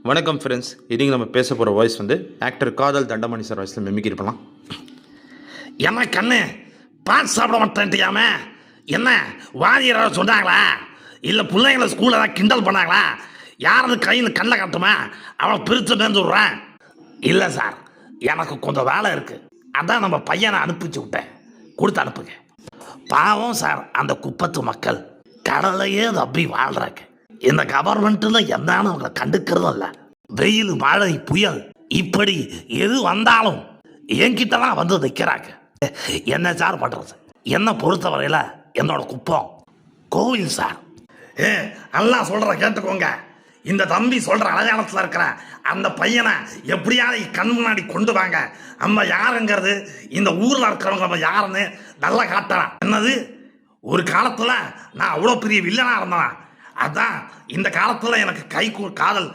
வணக்கம் ஃப்ரெண்ட்ஸ். இன்றைக்கி நம்ம பேச போகிற வாய்ஸ் வந்து ஆக்டர் காதல் தண்டமணி சார் வாய்ஸில் மிமிக்ரி பண்ணலாம். என்ன கண்ணு பால் சாப்பிட மாட்டேன்ட்டியாமே, என்ன வாரியரை சொன்னாங்களா இல்லை பிள்ளைங்களை ஸ்கூலில் தான் கிண்டல் பண்ணாங்களா? யாருன்னு கையில் கண்ணை காட்டுமா அவனை பிரித்து மேந்து விட்றேன். இல்லை சார், எனக்கு கொஞ்சம் வேலை இருக்குது, அதான் நம்ம பையனை அனுப்பிச்சு விட்டேன், கொடுத்து அனுப்புங்க. பாவம் சார், அந்த குப்பத்து மக்கள் கடலையே தப்பி வாழ்றாங்க. இந்த கவர்மெண்ட்டில் என்னன்னு அவங்களை கண்டுக்கிறதும் இல்லை. வெயில் மழை புயல் இப்படி எது வந்தாலும் என்கிட்ட தான் வந்து நிற்கிறாங்க. என்ன சார் பண்ணுறது? என்னை பொறுத்தவரையில் என்னோட குப்பம் கோவில் சார். எல்லாம் சொல்கிற கேட்டுக்கோங்க. இந்த தம்பி சொல்கிற அடையாளத்தில் இருக்கிற அந்த பையனை எப்படியாவது கண் முன்னாடி கொண்டு வாங்க. நம்ம யாருங்கிறது இந்த ஊரில் இருக்கிறவங்க நம்ம யாருன்னு நல்லா காட்டலாம். என்னது, ஒரு காலத்தில் நான் அவ்வளோ பெரிய வில்லனாக இருந்தேன், அதான் இந்த காலத்தில் எனக்கு காதல்